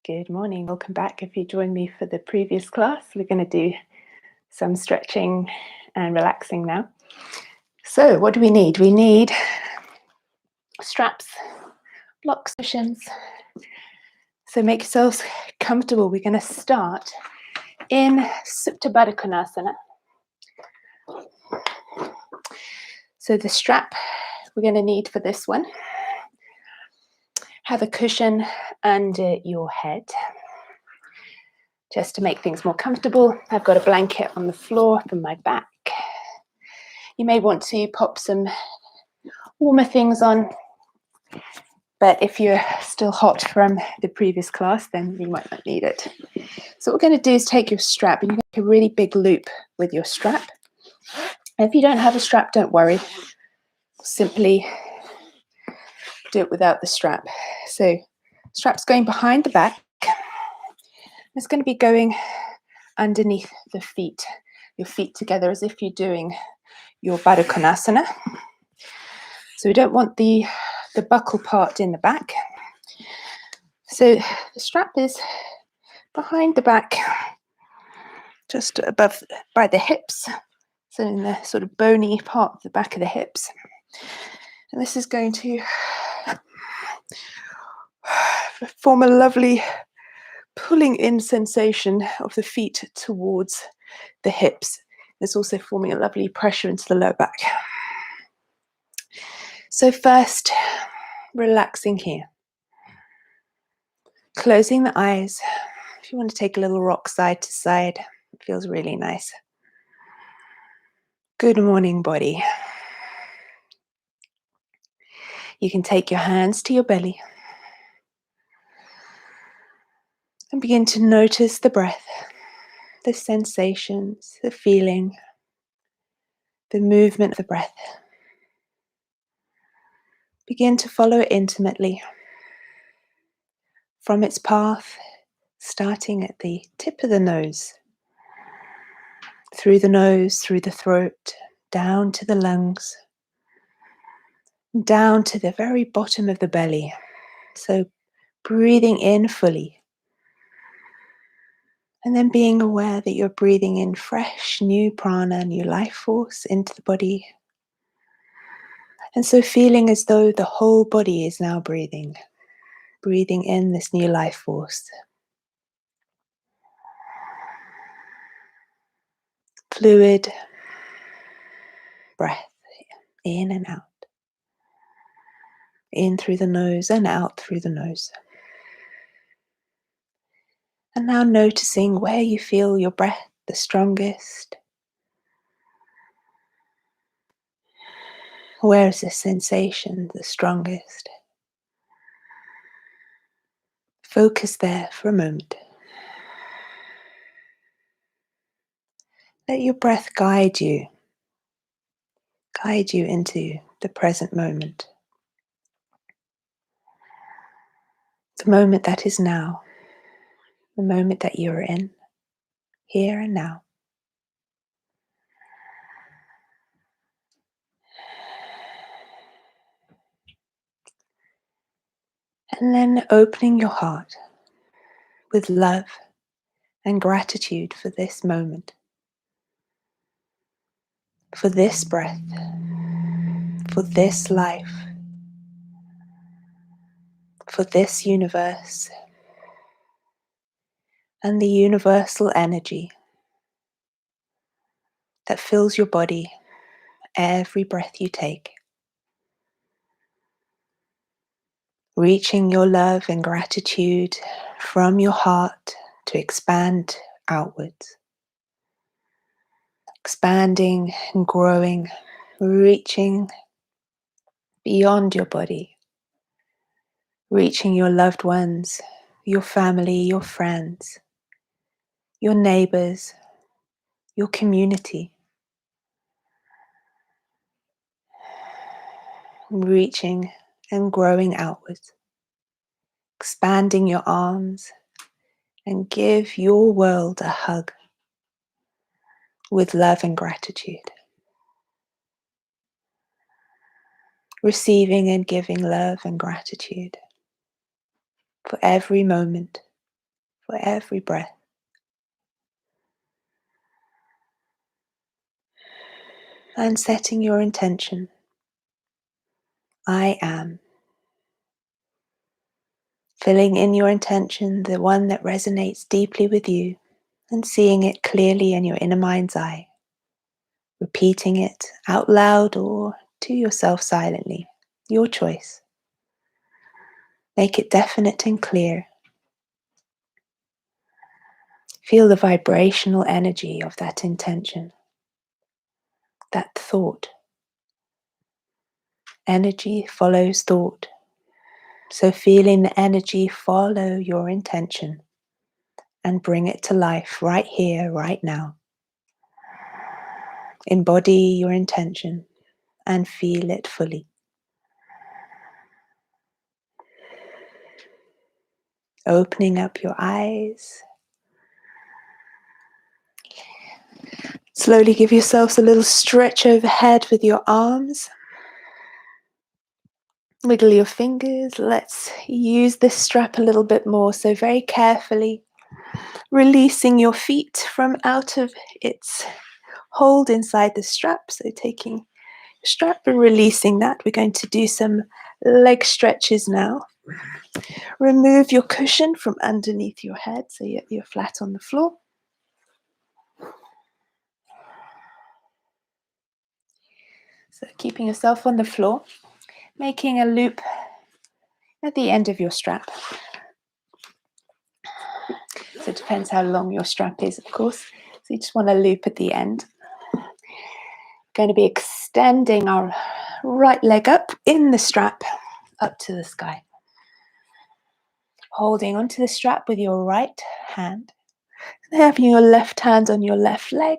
Good morning. Welcome back. If you joined me for the previous class, we're going to do some stretching and relaxing now. So what do we need? We need straps, blocks, cushions. So make yourselves comfortable. We're going to start in Supta Baddha Konasana. So the strap we're going to need for this one, have a cushion under your head. Just to make things more comfortable, I've got a blanket on the floor for my back. You may want to pop some warmer things on, but if you're still hot from the previous class, then you might not need it. So what we're going to do is take your strap and you make a really big loop with your strap. And if you don't have a strap, don't worry. Simply do it without the strap. So strap's going behind the back. It's going to be going underneath the feet, your feet together as if you're doing your Baddha Konasana. So we don't want the buckle part in the back. So the strap is behind the back, just above by the hips, so in the sort of bony part of the back of the hips. And this is going to form a lovely pulling in sensation of the feet towards the hips. It's also forming a lovely pressure into the lower back. So first, relaxing here. Closing the eyes. If you want to take a little rock side to side, it feels really nice. Good morning, body. You can take your hands to your belly and begin to notice the breath, the sensations, the feeling, the movement of the breath. Begin to follow it intimately from its path, starting at the tip of the nose, through the throat, down to the lungs, down to the very bottom of the belly. So breathing in fully. And then being aware that you're breathing in fresh, new prana, new life force into the body. And so feeling as though the whole body is now breathing in this new life force. Fluid breath in and out. In through the nose and out through the nose. And now noticing where you feel your breath the strongest. Where is the sensation the strongest? Focus there for a moment. Let your breath guide you into the present moment. The moment that is now. The moment that you are in, here and now. And then opening your heart with love and gratitude for this moment, for this breath, for this life, for this universe, and the universal energy that fills your body every breath you take. Reaching your love and gratitude from your heart to expand outwards. Expanding and growing, reaching beyond your body. Reaching your loved ones, your family, your friends, your neighbors, your community. Reaching and growing outwards. Expanding your arms and give your world a hug with love and gratitude. Receiving and giving love and gratitude for every moment, for every breath. And setting your intention. I am. Filling in your intention, the one that resonates deeply with you, and seeing it clearly in your inner mind's eye. Repeating it out loud or to yourself silently. Your choice. Make it definite and clear. Feel the vibrational energy of that intention, that thought. Energy follows thought. So feeling the energy follow your intention and bring it to life right here, right now. Embody your intention and feel it fully. Opening up your eyes. Slowly give yourselves a little stretch overhead with your arms. Wiggle your fingers. Let's use this strap a little bit more. So very carefully releasing your feet from out of its hold inside the strap. So taking the strap and releasing that. We're going to do some leg stretches now. Remove your cushion from underneath your head so you're flat on the floor. So keeping yourself on the floor, making a loop at the end of your strap. So it depends how long your strap is, of course. So you just want to loop at the end. Going to be extending our right leg up in the strap, up to the sky. Holding onto the strap with your right hand. And having your left hand on your left leg.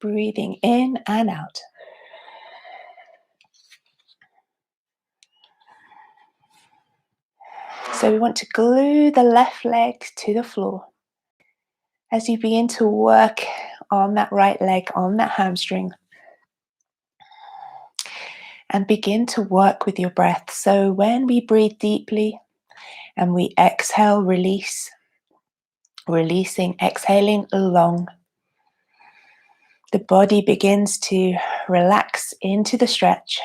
Breathing in and out. So we want to glue the left leg to the floor. As you begin to work on that right leg, on that hamstring. And begin to work with your breath. So when we breathe deeply and we exhale, release. Releasing, exhaling long. The body begins to relax into the stretch.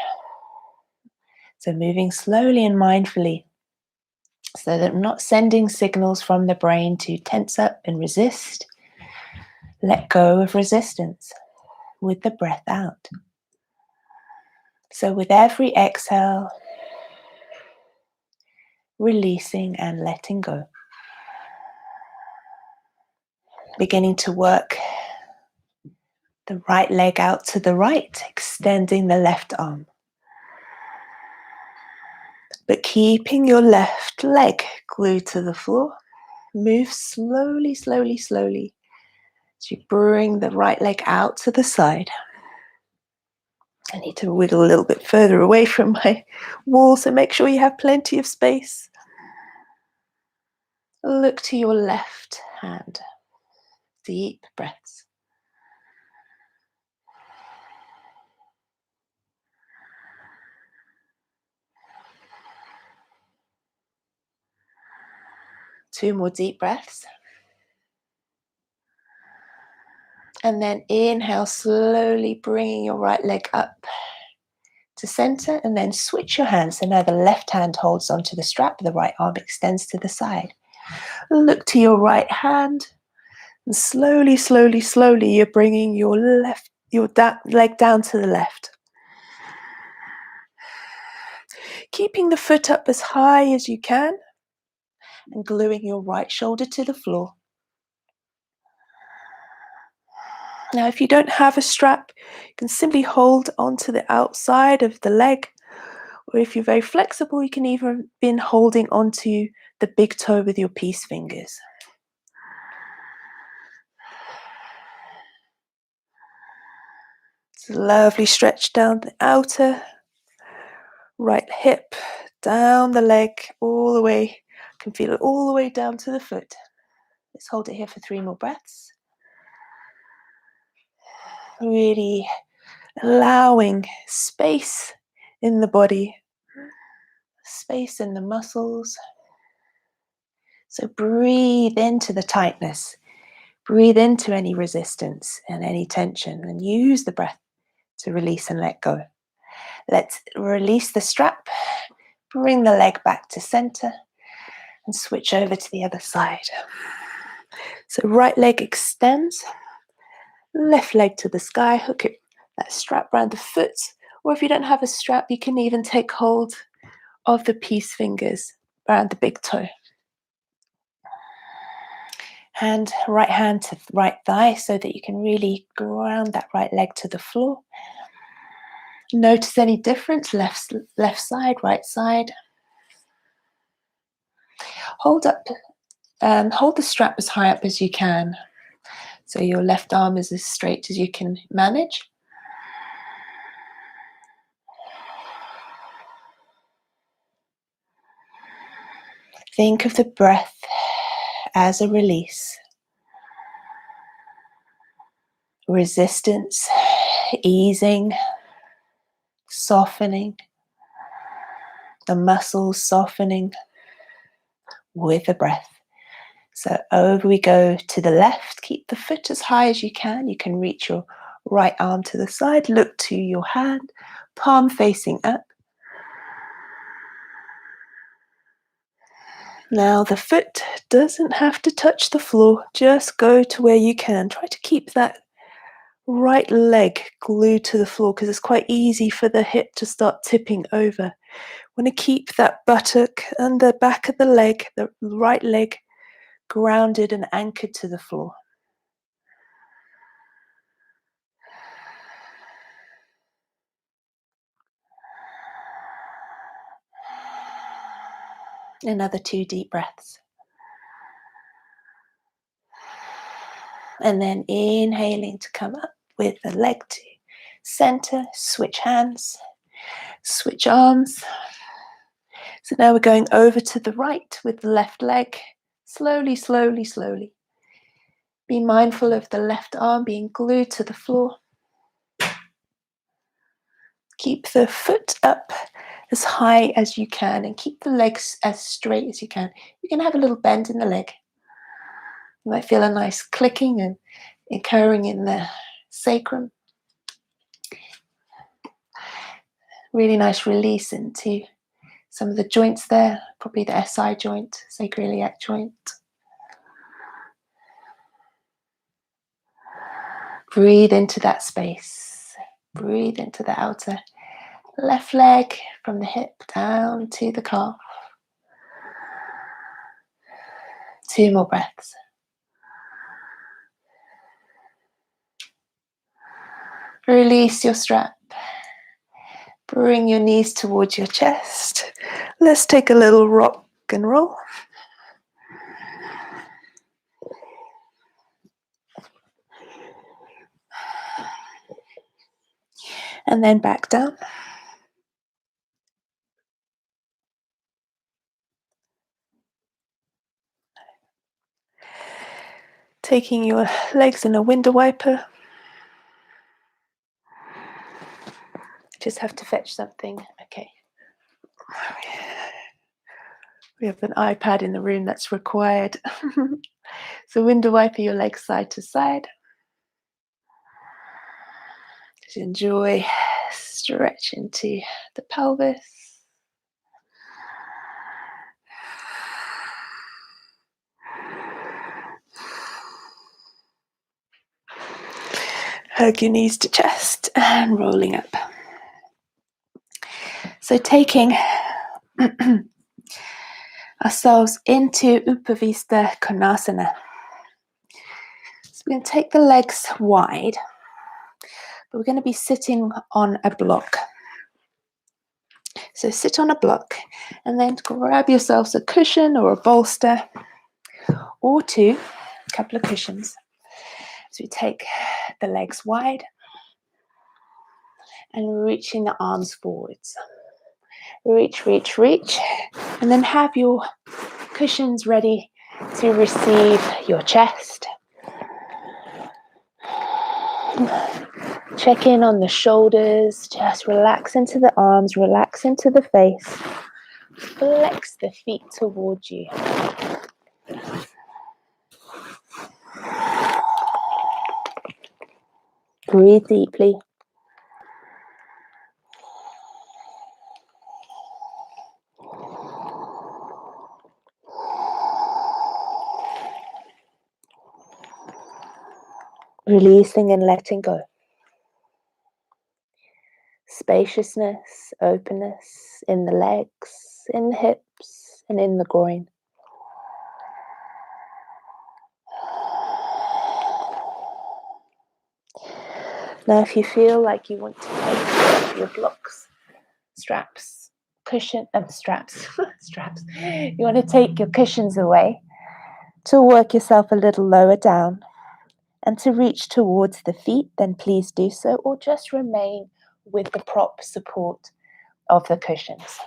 So moving slowly and mindfully. So that I'm not sending signals from the brain to tense up and resist. Let go of resistance with the breath out. So with every exhale, releasing and letting go. Beginning to work the right leg out to the right, extending the left arm. But keeping your left leg glued to the floor. Move slowly, slowly, slowly. As you bring the right leg out to the side. I need to wiggle a little bit further away from my wall, so make sure you have plenty of space. Look to your left hand. Deep breaths. Two more deep breaths. And then inhale, slowly bringing your right leg up to center, and then switch your hands. So now the left hand holds onto the strap, the right arm extends to the side. Look to your right hand, and slowly, slowly, slowly, you're bringing your leg down to the left. Keeping the foot up as high as you can, and gluing your right shoulder to the floor. Now, if you don't have a strap, you can simply hold onto the outside of the leg, or if you're very flexible, you can even be holding onto the big toe with your peace fingers. It's a lovely stretch down the outer right hip, down the leg, all the way. You can feel it all the way down to the foot. Let's hold it here for 3 more breaths. Really allowing space in the body, space in the muscles, So breathe into the tightness. Breathe into any resistance and any tension, and use the breath to release and let go. Let's release the strap, bring the leg back to center, and switch over to the other side. So right leg extends, left leg to the sky, hook it, that strap around the foot, or if you don't have a strap, you can even take hold of the peace fingers around the big toe. Right hand to right thigh so that you can really ground that right leg to the floor. Notice any difference, left side, right side. Hold the strap as high up as you can. So your left arm is as straight as you can manage. Think of the breath as a release. Resistance, easing, softening. The muscles softening with the breath. So over we go to the left. Keep the foot as high as you can. You can reach your right arm to the side. Look to your hand, palm facing up. Now the foot doesn't have to touch the floor. Just go to where you can. Try to keep that right leg glued to the floor because it's quite easy for the hip to start tipping over. Want to keep that buttock and the back of the leg, the right leg, grounded and anchored to the floor. Another 2 deep breaths. And then inhaling to come up with the leg to center, switch hands, switch arms. So now we're going over to the right with the left leg. Slowly, slowly, slowly. Be mindful of the left arm being glued to the floor. Keep the foot up as high as you can and keep the legs as straight as you can. You can have a little bend in the leg. You might feel a nice clicking and occurring in the sacrum. Really nice release into some of the joints there, probably the SI joint, sacroiliac joint. Breathe into that space. Breathe into the outer left leg from the hip down to the calf. 2 more breaths. Release your strap. Bring your knees towards your chest. Let's take a little rock and roll. And then back down. Taking your legs in a window wiper. Just have to fetch something. Okay. We have an iPad in the room that's required. So window wiper your legs side to side. Just enjoy stretch into the pelvis. Hug your knees to chest and rolling up. So taking ourselves into Upavista Konasana. So we're going to take the legs wide, but we're going to be sitting on a block. So sit on a block and then grab yourselves a cushion or a bolster or 2, a couple of cushions. So we take the legs wide and reaching the arms forwards. Reach, reach, reach, and then have your cushions ready to receive your chest. Check in on the shoulders, just relax into the arms, relax into the face. Flex the feet towards you. Breathe deeply. Releasing and letting go. Spaciousness, openness in the legs, in the hips, and in the groin. Now, if you feel like you want to take your blocks, straps, straps. You want to take your cushions away to work yourself a little lower down and to reach towards the feet, then please do so, or just remain with the prop support of the cushions.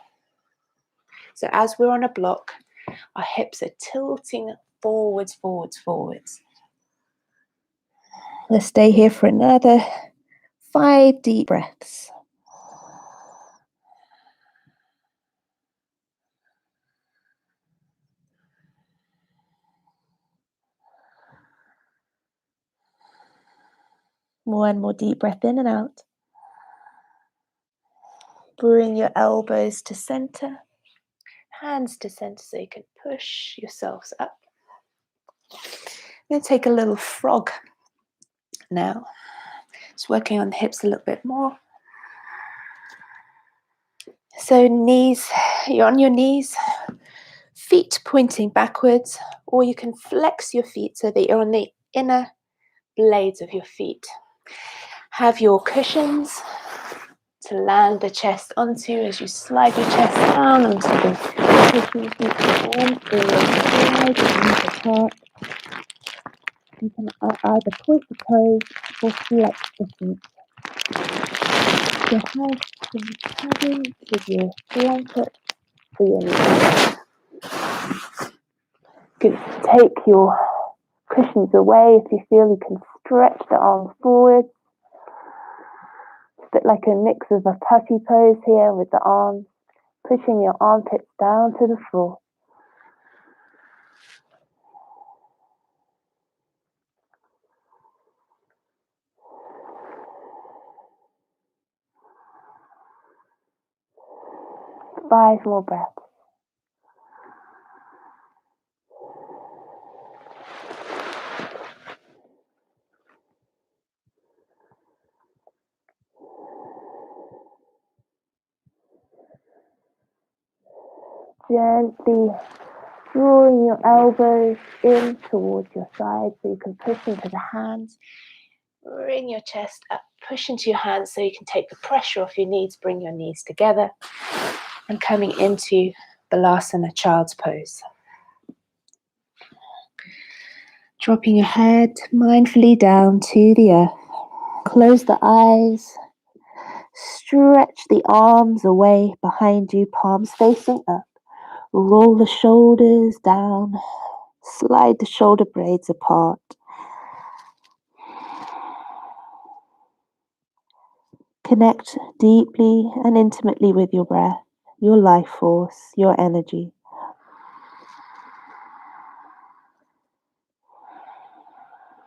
So as we're on a block, our hips are tilting forwards, forwards, forwards. Let's stay here for another 5 deep breaths. One more deep breath in and out. Bring your elbows to center, hands to center so you can push yourselves up. Then take a little frog now. Just working on the hips a little bit more. So knees, you're on your knees, feet pointing backwards, or you can flex your feet so that you're on the inner blades of your feet. Have your cushions to land the chest onto as you slide your chest down onto the cushions. You can either point the toes or flex the feet. Your head can be covered with your blanket for your knees. Good. Take your cushions away if you feel you can stretch the arms forward. It's a bit like a mix of a puppy pose here with the arms, pushing your armpits down to the floor. Five more breaths. Gently drawing your elbows in towards your sides so you can push into the hands. Bring your chest up, push into your hands so you can take the pressure off your knees, bring your knees together, and coming into Balasana, child's pose. Dropping your head mindfully down to the earth. Close the eyes. Stretch the arms away behind you, palms facing up. Roll the shoulders down. Slide the shoulder blades apart. Connect deeply and intimately with your breath, your life force, your energy.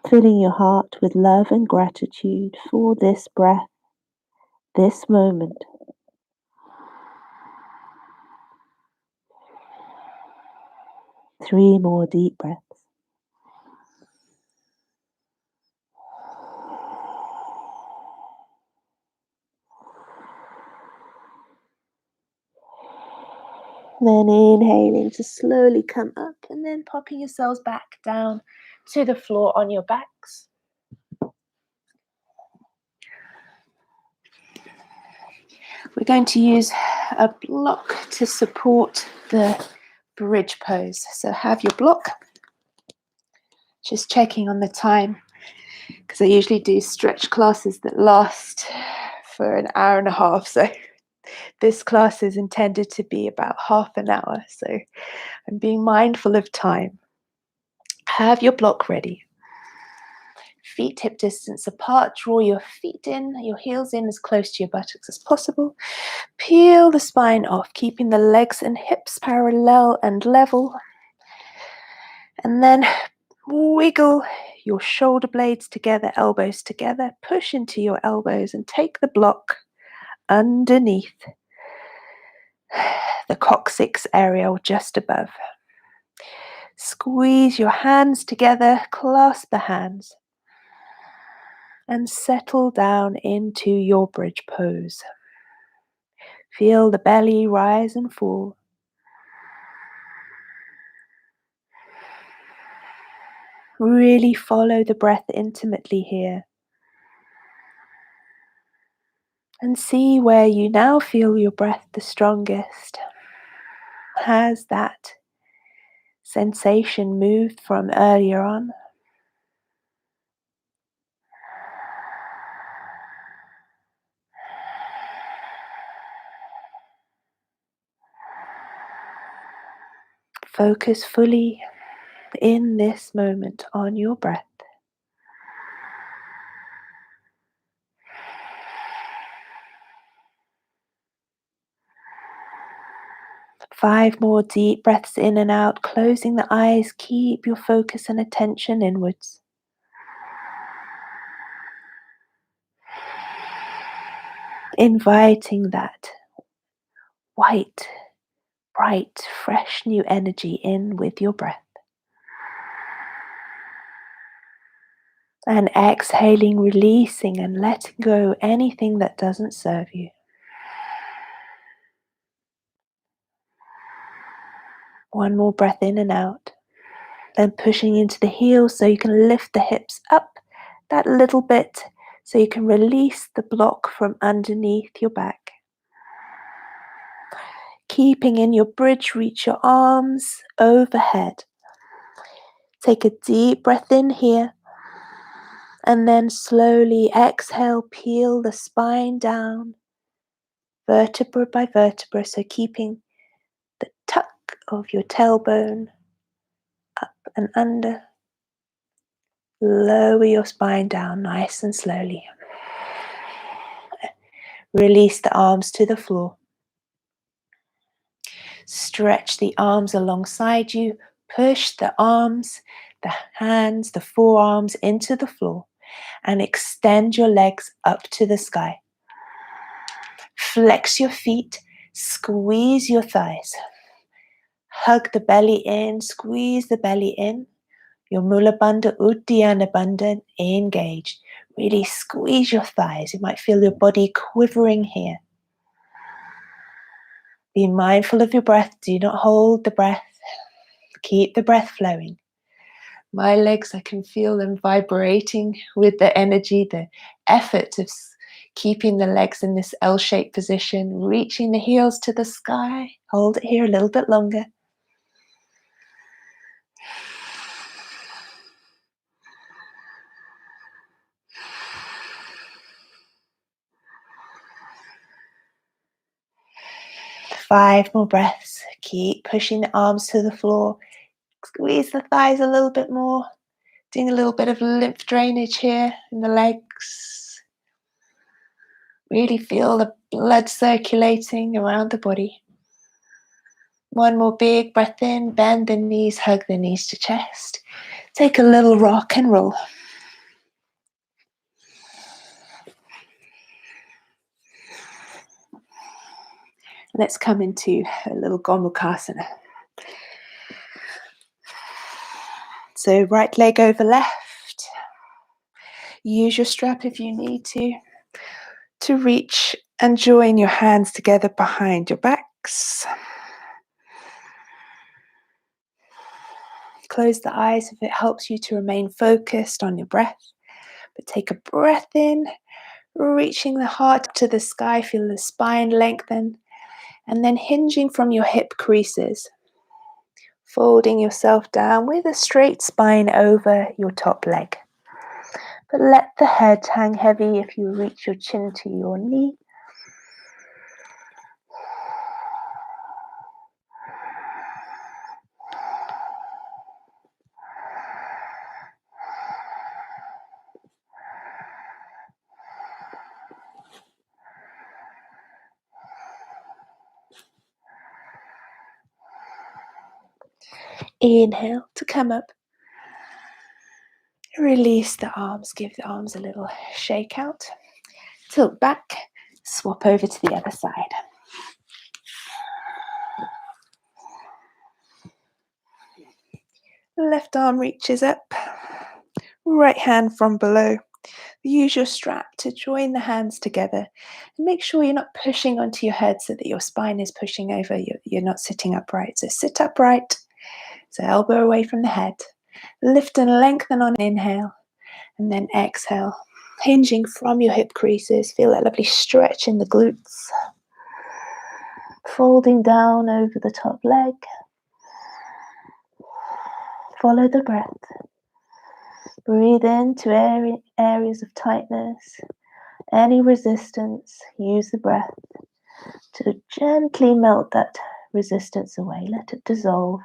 Filling your heart with love and gratitude for this breath, this moment. Three more deep breaths. Then inhaling to slowly come up and then popping yourselves back down to the floor on your backs. We're going to use a block to support the bridge pose. So have your block. Just checking on the time, because I usually do stretch classes that last for an hour and a half. So this class is intended to be about half an hour. So I'm being mindful of time. Have your block ready. Feet hip distance apart. Draw your feet in, your heels in as close to your buttocks as possible. Peel the spine off, keeping the legs and hips parallel and level. And then wiggle your shoulder blades together, elbows together. Push into your elbows and take the block underneath the coccyx area or just above. Squeeze your hands together, clasp the hands, and settle down into your bridge pose. Feel the belly rise and fall. Really follow the breath intimately here. And see where you now feel your breath the strongest. Has that sensation moved from earlier on? Focus fully in this moment on your breath. Five more deep breaths in and out, closing the eyes. Keep your focus and attention inwards. Inviting that white, bright, fresh new energy in with your breath. And exhaling, releasing and letting go anything that doesn't serve you. One more breath in and out. Then pushing into the heels so you can lift the hips up that little bit so you can release the block from underneath your back. Keeping in your bridge, reach your arms overhead. Take a deep breath in here. And then slowly exhale, peel the spine down, vertebra by vertebra. So keeping the tuck of your tailbone up and under. Lower your spine down nice and slowly. Release the arms to the floor. Stretch the arms alongside you. Push the arms, the hands, the forearms into the floor. And extend your legs up to the sky. Flex your feet, squeeze your thighs. Hug the belly in, squeeze the belly in. Your Mula Bandha, Uddiyana Bandha engaged. Really squeeze your thighs. You might feel your body quivering here. Be mindful of your breath. Do not hold the breath. Keep the breath flowing. My legs, I can feel them vibrating with the energy, the effort of keeping the legs in this L-shaped position, reaching the heels to the sky. Hold it here a little bit longer. Five more breaths. Keep pushing the arms to the floor. Squeeze the thighs a little bit more. Doing a little bit of lymph drainage here in the legs. Really feel the blood circulating around the body. One more big breath in. Bend the knees, hug the knees to chest. Take a little rock and roll. Let's come into a little Gomukhasana. So right leg over left. Use your strap if you need to reach and join your hands together behind your backs. Close the eyes if it helps you to remain focused on your breath. But take a breath in, reaching the heart to the sky. Feel the spine lengthen. And then hinging from your hip creases. Folding yourself down with a straight spine over your top leg. But let the head hang heavy if you reach your chin to your knee. Inhale to come up. Release the arms, give the arms a little shake out. Tilt back, swap over to the other side. Left arm reaches up, right hand from below. Use your strap to join the hands together and make sure you're not pushing onto your head so that your spine is pushing over. You're not sitting upright. So sit upright, so elbow away from the head. Lift and lengthen on inhale, and then exhale, hinging from your hip creases. Feel that lovely stretch in the glutes. Folding down over the top leg. Follow the breath. Breathe into areas of tightness, any resistance. Use the breath to gently melt that resistance away. Let it dissolve.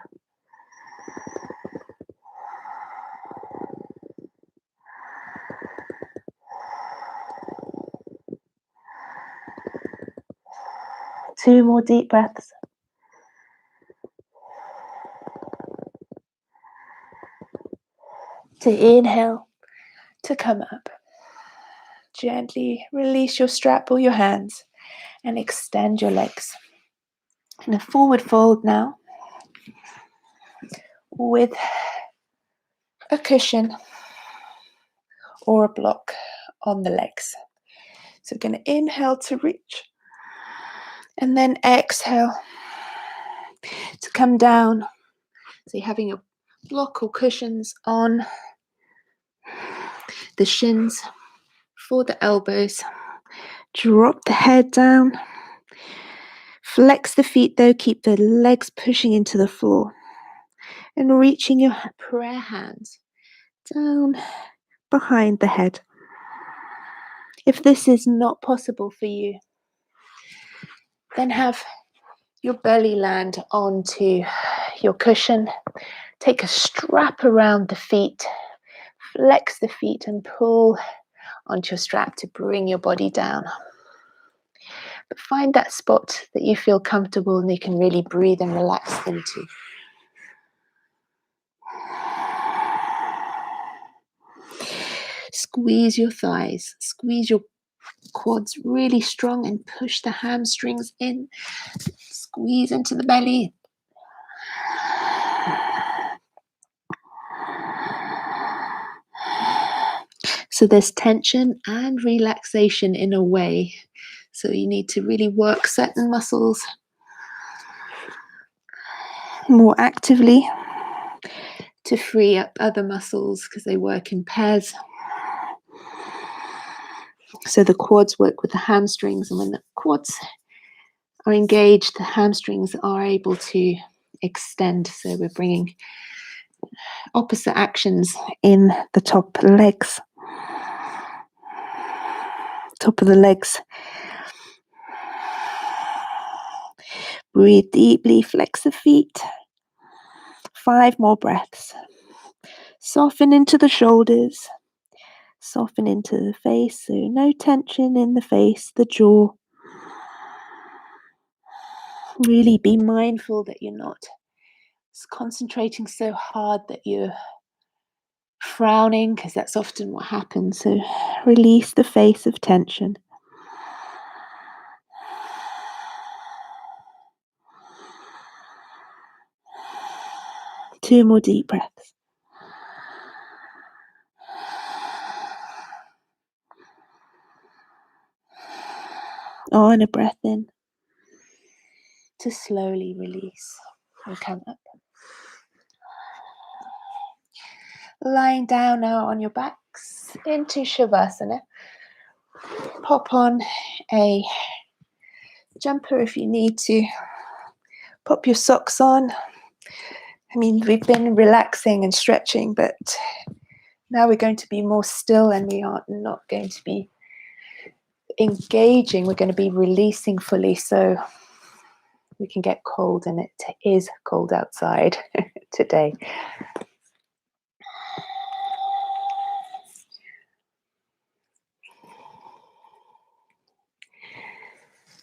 Two more deep breaths. To inhale, to come up. Gently release your strap or your hands and extend your legs. In a forward fold now with a cushion or a block on the legs. So we're going to inhale to reach and then exhale to come down. So you're having a block or cushions on the shins for the elbows. Drop the head down. Flex the feet though, keep the legs pushing into the floor. And reaching your prayer hands down behind the head. If this is not possible for you, then have your belly land onto your cushion. Take a strap around the feet. Flex the feet and pull onto your strap to bring your body down. But find that spot that you feel comfortable and you can really breathe and relax into. Squeeze your thighs, squeeze your quads really strong and push the hamstrings in. Squeeze into the belly. So there's tension and relaxation in a way. So you need to really work certain muscles more actively to free up other muscles because they work in pairs. So the quads work with the hamstrings, and when the quads are engaged, the hamstrings are able to extend. So we're bringing opposite actions in the top legs. Top of the legs. Breathe deeply, flex the feet. 5 more breaths. Soften into the shoulders. Soften into the face, so no tension in the face, the jaw. Really be mindful that you're not concentrating so hard that you're frowning, because that's often what happens. So release the face of tension. Two more deep breaths. On a breath in to slowly release and come up. Lying down now on your backs into Shavasana. Pop on a jumper if you need to. Pop your socks on. I mean, we've been relaxing and stretching, but now we're going to be more still and we are not going to be engaging. We're going to be releasing fully, so we can get cold, and it is cold outside today.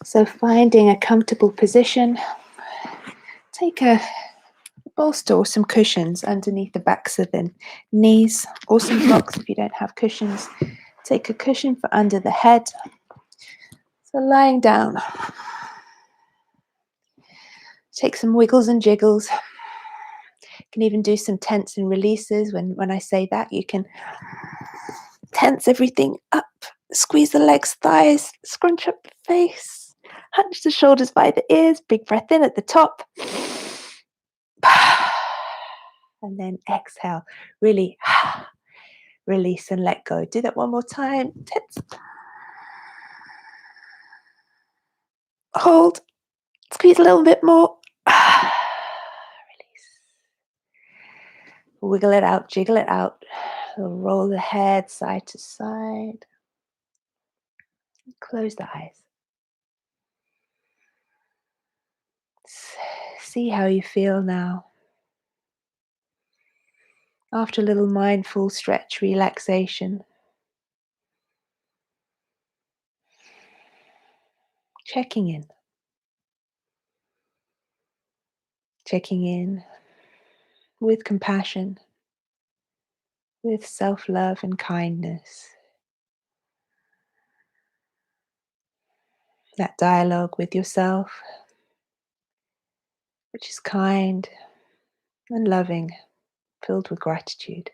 So finding a comfortable position, take a bolster or some cushions underneath the backs of the knees, or some blocks if you don't have cushions. Take a cushion for under the head. So lying down. Take some wiggles and jiggles. You can even do some tense and releases. When I say that, you can tense everything up, squeeze the legs, thighs, scrunch up the face, hunch the shoulders by the ears, big breath in at the top. And then exhale, really release and let go. Do that one more time. Tense. Hold. Squeeze a little bit more. Release. Wiggle it out, jiggle it out. Roll the head side to side. Close the eyes. See how you feel now. After a little mindful stretch, relaxation. Checking in. Checking in with compassion, with self-love and kindness. That dialogue with yourself, which is kind and loving, filled with gratitude.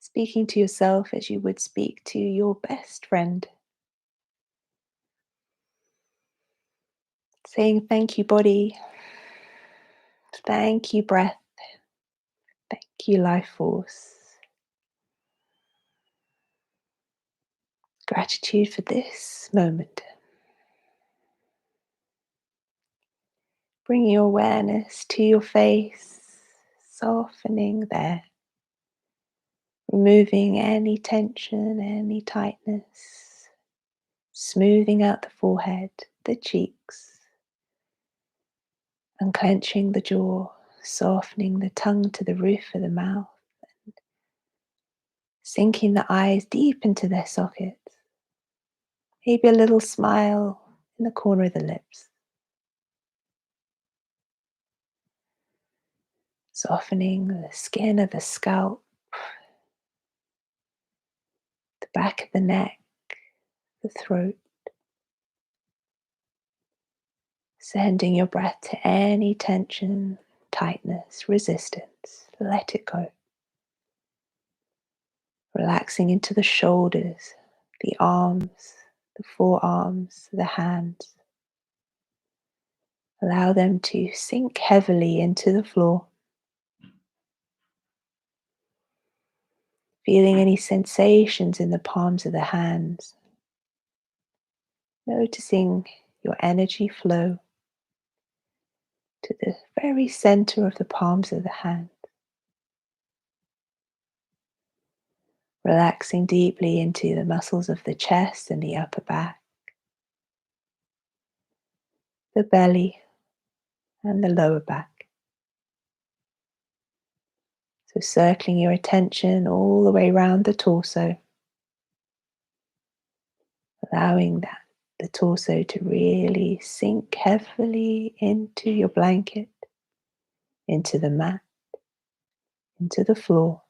Speaking to yourself as you would speak to your best friend. Saying thank you, body. Thank you, breath. Thank you, life force. Gratitude for this moment. Bring your awareness to your face, softening there. Removing any tension, any tightness. Smoothing out the forehead, the cheeks. Unclenching the jaw, softening the tongue to the roof of the mouth. Sinking the eyes deep into their sockets. Maybe a little smile in the corner of the lips. Softening the skin of the scalp, the back of the neck, the throat. Sending your breath to any tension, tightness, resistance. Let it go. Relaxing into the shoulders, the arms, the forearms, the hands. Allow them to sink heavily into the floor. Feeling any sensations in the palms of the hands. Noticing your energy flow to the very center of the palms of the hand. Relaxing deeply into the muscles of the chest and the upper back, the belly and the lower back. So circling your attention all the way around the torso, allowing the torso to really sink heavily into your blanket, into the mat, into the floor,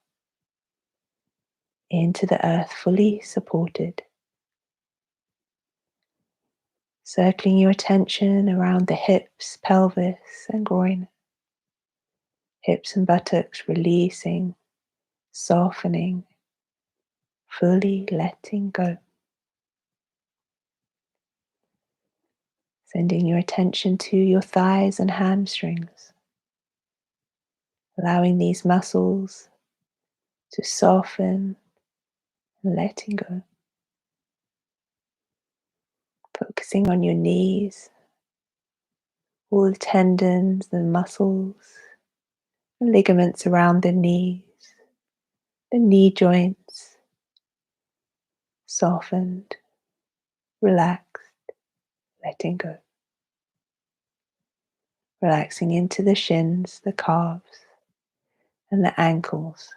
into the earth, fully supported. Circling your attention around the hips, pelvis and groin. Hips and buttocks releasing, softening, fully letting go. Sending your attention to your thighs and hamstrings. Allowing these muscles to soften and letting go. Focusing on your knees, all the tendons, the muscles, the ligaments around the knees, the knee joints, softened, relaxed, letting go. Relaxing into the shins, the calves, and the ankles.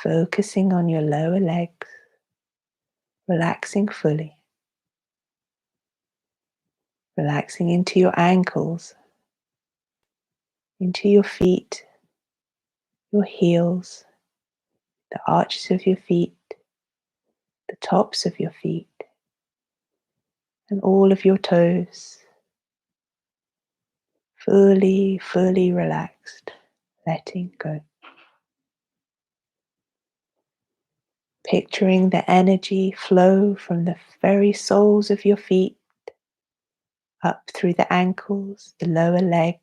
Focusing on your lower legs, relaxing fully. Relaxing into your ankles, into your feet, your heels, the arches of your feet, the tops of your feet, and all of your toes, fully, fully relaxed, letting go. Picturing the energy flow from the very soles of your feet up through the ankles, the lower legs,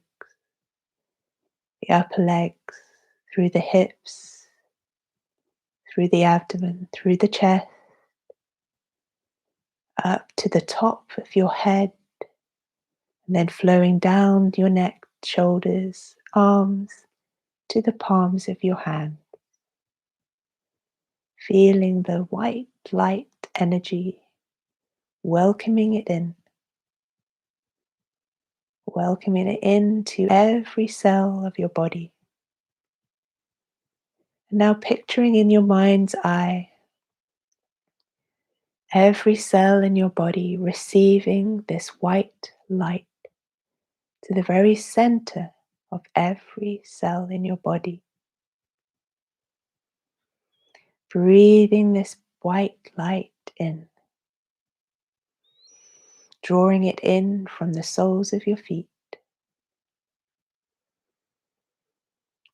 the upper legs, through the hips, through the abdomen, through the chest, up to the top of your head, and then flowing down your neck, shoulders, arms, to the palms of your hand. Feeling the white light energy, welcoming it into every cell of your body. And now picturing in your mind's eye every cell in your body receiving this white light to the very center of every cell in your body. Breathing this white light in, drawing it in from the soles of your feet.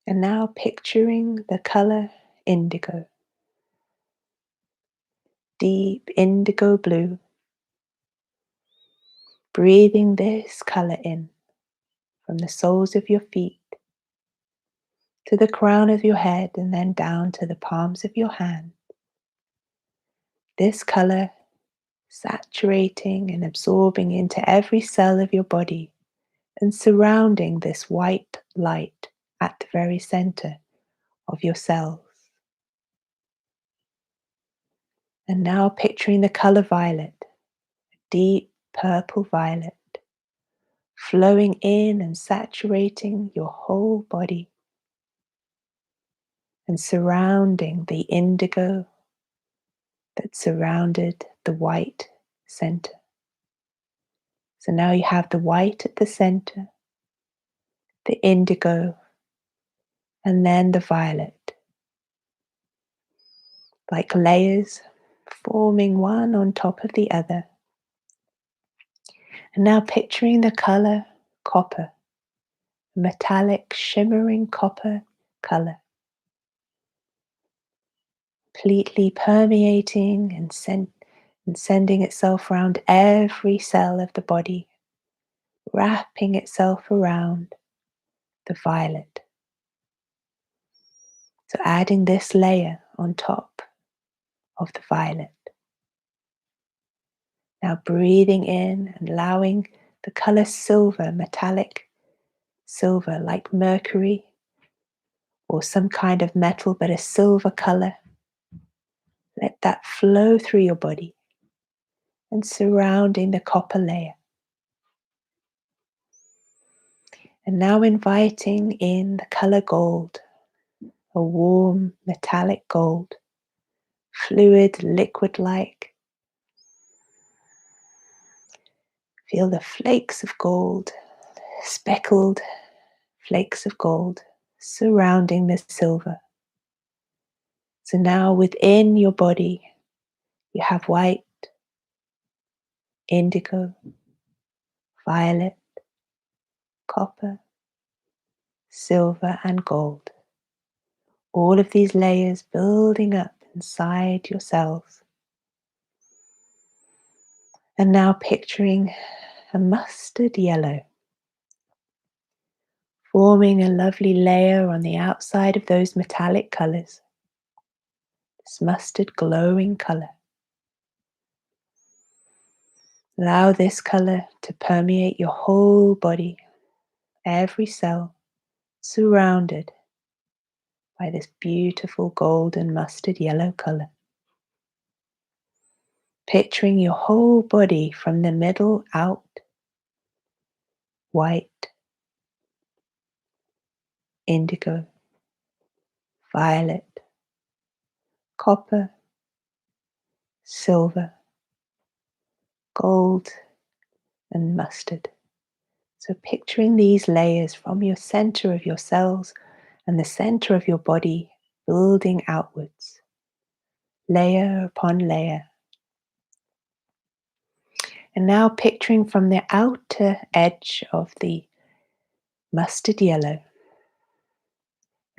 And now picturing the color indigo, deep indigo blue. Breathing this color in from the soles of your feet to the crown of your head and then down to the palms of your hand. This color saturating and absorbing into every cell of your body and surrounding this white light at the very center of your cells. And now picturing the color violet, deep purple violet, flowing in and saturating your whole body and surrounding the indigo that surrounded the white center. So now you have the white at the center, the indigo, and then the violet, like layers forming one on top of the other. And now picturing the color copper, metallic shimmering copper color, completely permeating and sending itself around every cell of the body, wrapping itself around the violet. So adding this layer on top of the violet. Now breathing in and allowing the color silver, metallic silver like mercury or some kind of metal, but a silver color. Let that flow through your body and surrounding the copper layer. And now inviting in the color gold, a warm metallic gold, fluid, liquid-like. Feel the flakes of gold, speckled flakes of gold surrounding the silver. So now within your body, you have white, indigo, violet, copper, silver, and gold. All of these layers building up inside your cells. And now picturing a mustard yellow, forming a lovely layer on the outside of those metallic colors. This mustard glowing color. Allow this color to permeate your whole body, every cell, surrounded by this beautiful golden mustard yellow color. Picturing your whole body from the middle out, white, indigo, violet, copper, silver, gold, and mustard. So picturing these layers from your center of your cells and the center of your body building outwards, layer upon layer. And now picturing from the outer edge of the mustard yellow,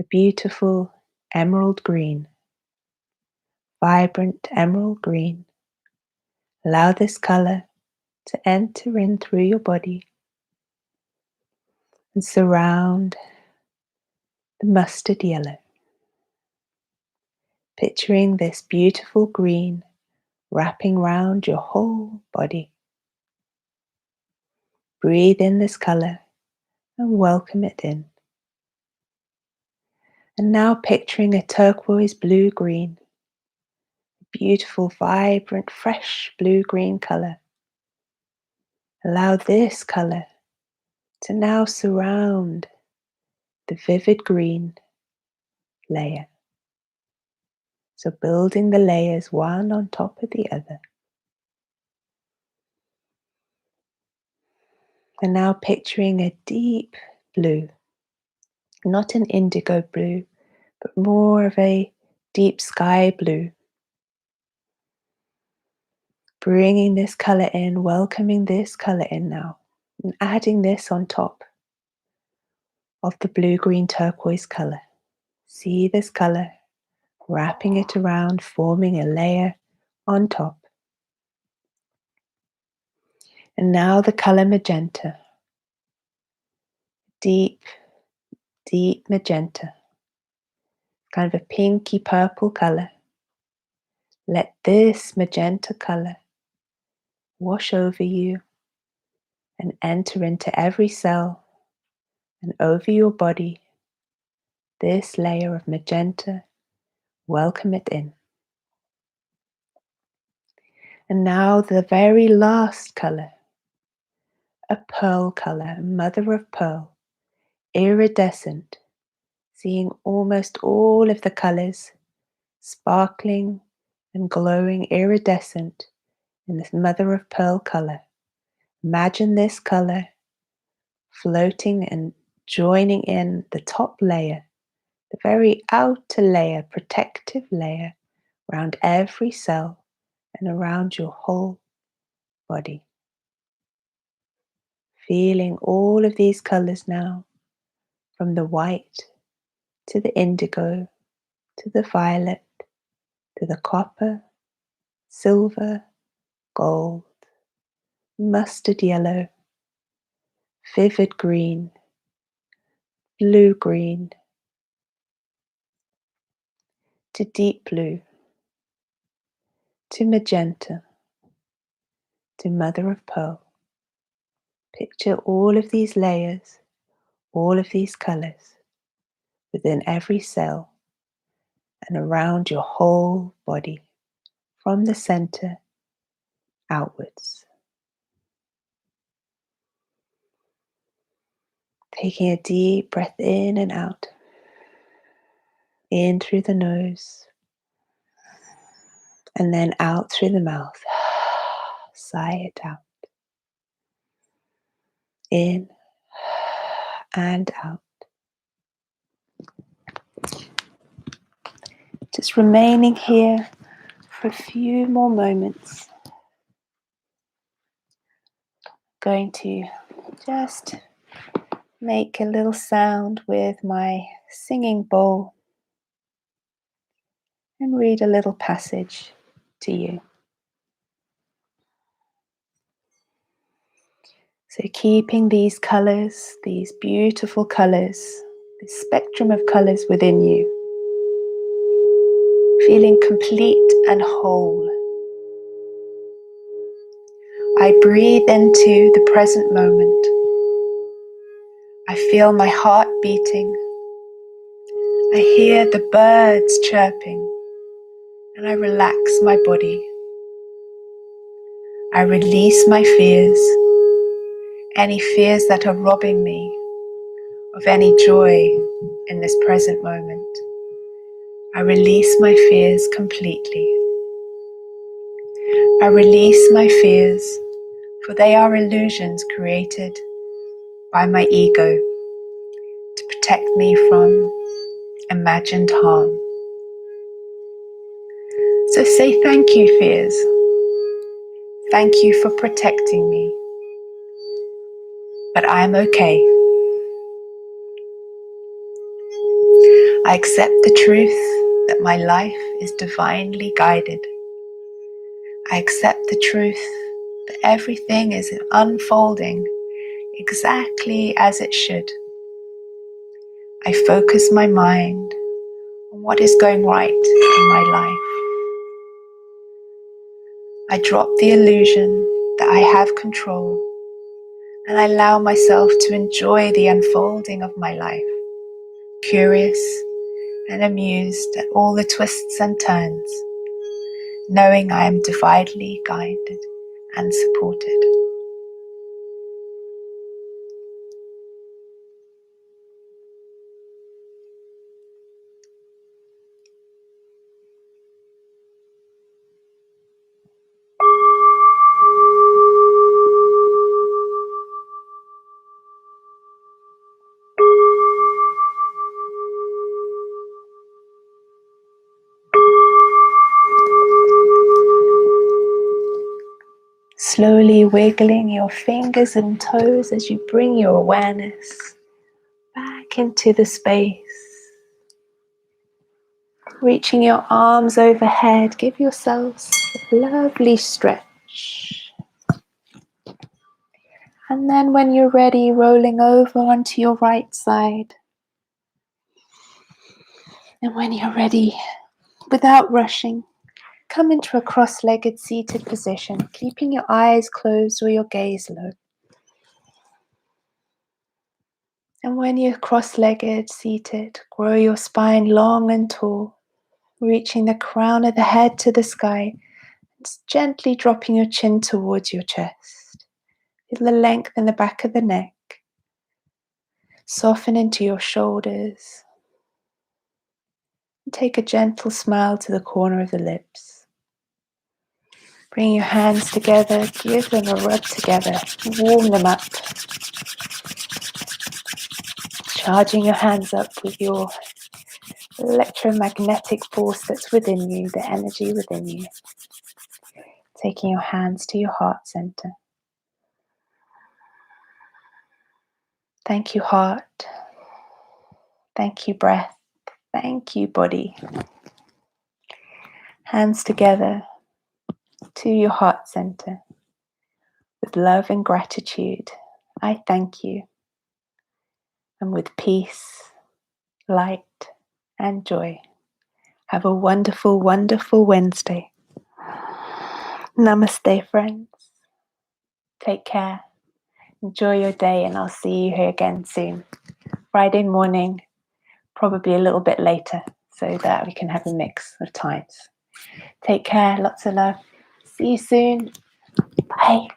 a beautiful emerald green, vibrant emerald green. Allow this color to enter in through your body and surround the mustard yellow. Picturing this beautiful green wrapping round your whole body. Breathe in this color and welcome it in. And now picturing a turquoise blue-green, beautiful, vibrant, fresh blue-green color. Allow this color to now surround the vivid green layer. So building the layers one on top of the other. And now picturing a deep blue, not an indigo blue, but more of a deep sky blue. Bringing this color in, welcoming this color in now, and adding this on top of the blue-green turquoise color. See this color, wrapping it around, forming a layer on top. And now the color magenta, deep, deep magenta, kind of a pinky purple color. Let this magenta color wash over you and enter into every cell and over your body. This layer of magenta, welcome it in. And now the very last color, a pearl color, mother of pearl, iridescent, seeing almost all of the colors sparkling and glowing iridescent in this mother of pearl color. Imagine this color floating and joining in the top layer, the very outer layer, protective layer around every cell and around your whole body. Feeling all of these colors now, from the white to the indigo, to the violet, to the copper, silver, gold, mustard yellow, vivid green, blue-green, to deep blue, to magenta, to mother of pearl. Picture all of these layers, all of these colors within every cell and around your whole body, from the center outwards. Taking a deep breath in and out. In through the nose and then out through the mouth. Sigh it out. In and out. Just remaining here for a few more moments. Going to just make a little sound with my singing bowl and read a little passage to you. So keeping these colors, these beautiful colors, this spectrum of colors within you, feeling complete and whole. I breathe into the present moment. I feel my heart beating. I hear the birds chirping, and I relax my body. I release my fears, any fears that are robbing me of any joy in this present moment. I release my fears completely. I release my fears, for they are illusions created by my ego to protect me from imagined harm. So say thank you, fears. Thank you for protecting me. But I am okay. I accept the truth that my life is divinely guided. I accept the truth that everything is unfolding exactly as it should. I focus my mind on what is going right in my life. I drop the illusion that I have control and I allow myself to enjoy the unfolding of my life, curious and amused at all the twists and turns, knowing I am divinely guided and supported. Slowly wiggling your fingers and toes as you bring your awareness back into the space. Reaching your arms overhead, give yourselves a lovely stretch. And then when you're ready, rolling over onto your right side. And when you're ready, without rushing, come into a cross-legged seated position, keeping your eyes closed or your gaze low. And when you're cross-legged, seated, grow your spine long and tall, reaching the crown of the head to the sky, and gently dropping your chin towards your chest. Feel the length in the back of the neck. Soften into your shoulders. And take a gentle smile to the corner of the lips. Bring your hands together, give them a rub together, warm them up. Charging your hands up with your electromagnetic force that's within you, the energy within you. Taking your hands to your heart center. Thank you, heart. Thank you, breath. Thank you, body. Hands together to your heart center. With love and gratitude, I thank you. And with peace, light, and joy, have a wonderful, wonderful Wednesday. Namaste, friends. Take care. Enjoy your day, and I'll see you here again soon. Friday morning, probably a little bit later, so that we can have a mix of times. Take care. Lots of love. See you soon. Bye.